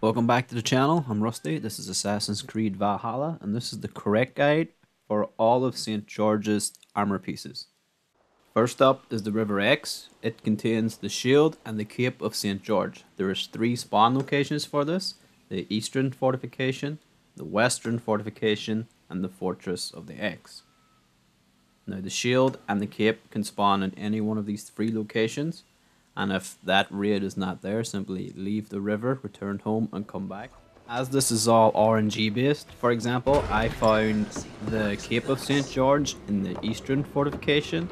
Welcome back to the channel. I'm Rusty. This is Assassin's Creed Valhalla, and this is the correct guide for all of St. George's armor pieces. First up is the River X. It contains the shield and the cape of St. George. There is 3 spawn locations for this: the eastern fortification, the western fortification, and the fortress of the X. Now the shield and the cape can spawn in any one of these 3 locations. And if that raid is not there, simply leave the river, return home, and come back. As this is all RNG based, for example, I found the Cape of St. George in the eastern fortification,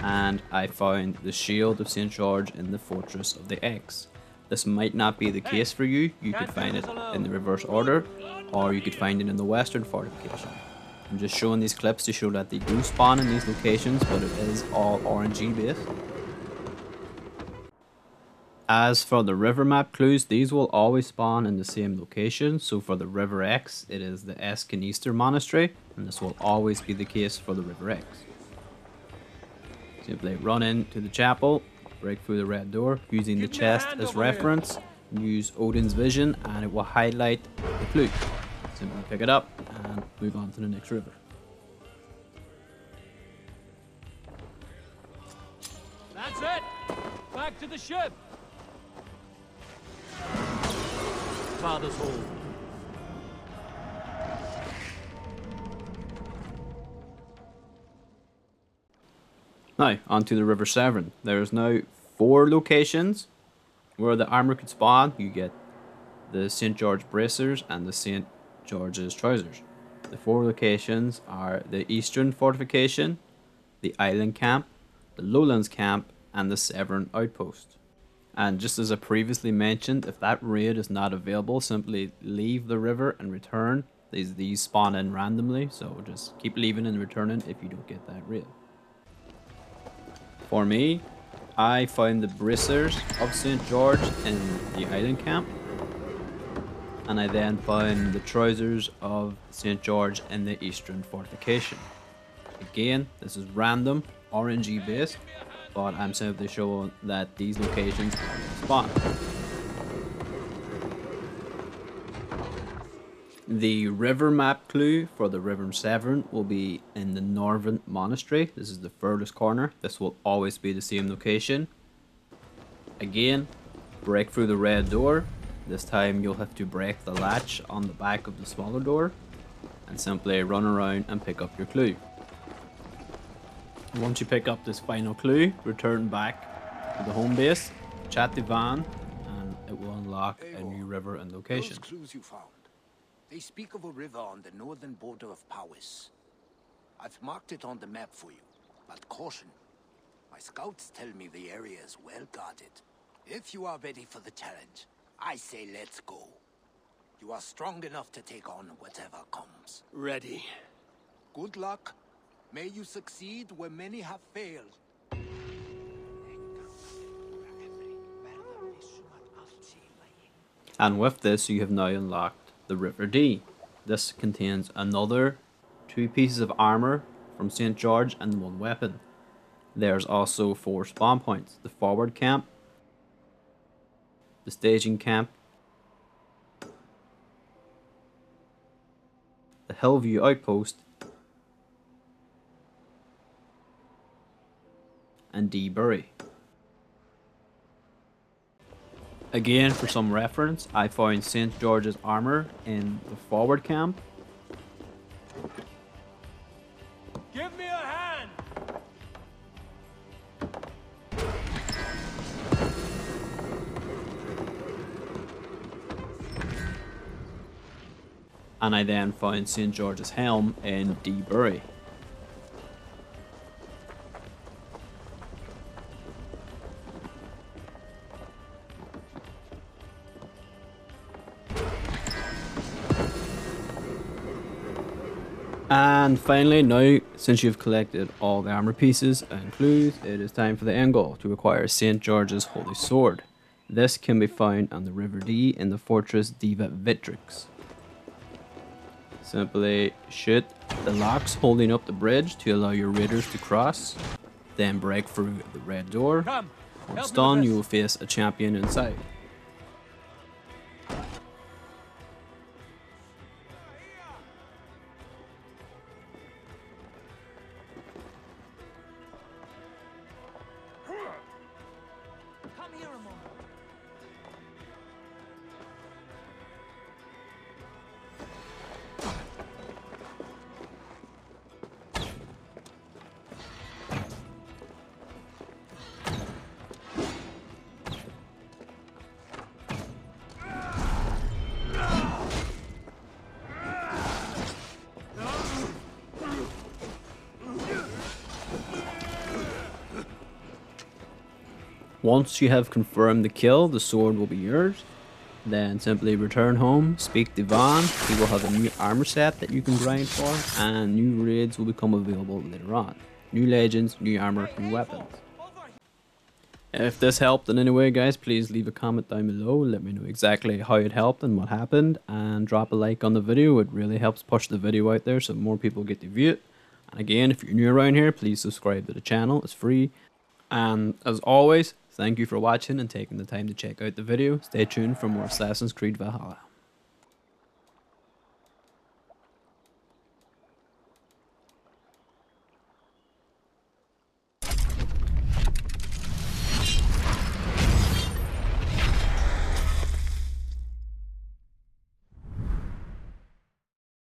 and I found the Shield of St. George in the Fortress of the X. This might not be the case for you. You could find it in the reverse order, or you could find it in the western fortification. I'm just showing these clips to show that they do spawn in these locations, but it is all RNG based. As for the river map clues, these will always spawn in the same location. So for the River X, it is the Eskenister Monastery, and this will always be the case for the River X. Simply run into the chapel, break through the red door, using the chest as reference, use Odin's vision, and it will highlight the clue. Simply pick it up and move on to the next river. That's it! Back to the ship! Father's Hall. Now, onto the River Severn. There is now 4 locations where the armor could spawn. You get the St. George bracers and the St. George's trousers. The 4 locations are the Eastern Fortification, the Island Camp, the Lowlands Camp, and the Severn Outpost. And just as I previously mentioned, if that raid is not available, simply leave the river and return. These spawn in randomly, so just keep leaving and returning if you don't get that raid. For me, I found the bracers of St. George in the Island Camp, and I then found the trousers of St. George in the Eastern Fortification. Again, this is random, RNG based, but I'm simply showing that these locations are spawn. The river map clue for the River Severn will be in the Northern Monastery. This is the furthest corner. This will always be the same location. Again, break through the red door. This time you'll have to break the latch on the back of the smaller door and simply run around and pick up your clue. Once you pick up this final clue, return back to the home base, chat the van, and it will unlock a new river and location. Those clues you found, they speak of a river on the northern border of Powys. I've marked it on the map for you, but caution. My scouts tell me the area is well guarded. If you are ready for the challenge, I say let's go. You are strong enough to take on whatever comes. Ready. Good luck. May you succeed where many have failed. And with this, you have now unlocked the River D. This contains another 2 pieces of armor from St. George and 1 weapon. There's also 4 spawn points: the forward camp, the staging camp, the Hillview outpost, and D Bury. Again, for some reference, I found St. George's armor in the forward camp, Give me a hand! and I then found St. George's helm in D Bury. And finally, now since you've collected all the armor pieces and clues, it is time for the end goal: to acquire St. George's Holy Sword. This can be found on the River D in the Fortress Diva Vitrix. Simply shoot the locks holding up the bridge to allow your raiders to cross, then break through the red door. Come, Once done, you will face a champion inside. Once you have confirmed the kill, the sword will be yours. Then simply return home, speak to Van, he will have a new armor set that you can grind for, and new raids will become available later on. New legends, new armor, new weapons. If this helped in any way, guys, please leave a comment down below. Let me know exactly how it helped and what happened, and drop a like on the video. It really helps push the video out there so more people get to view it. And again, if you're new around here, please subscribe to the channel. It's free. And as always, thank you for watching and taking the time to check out the video. Stay tuned for more Assassin's Creed Valhalla.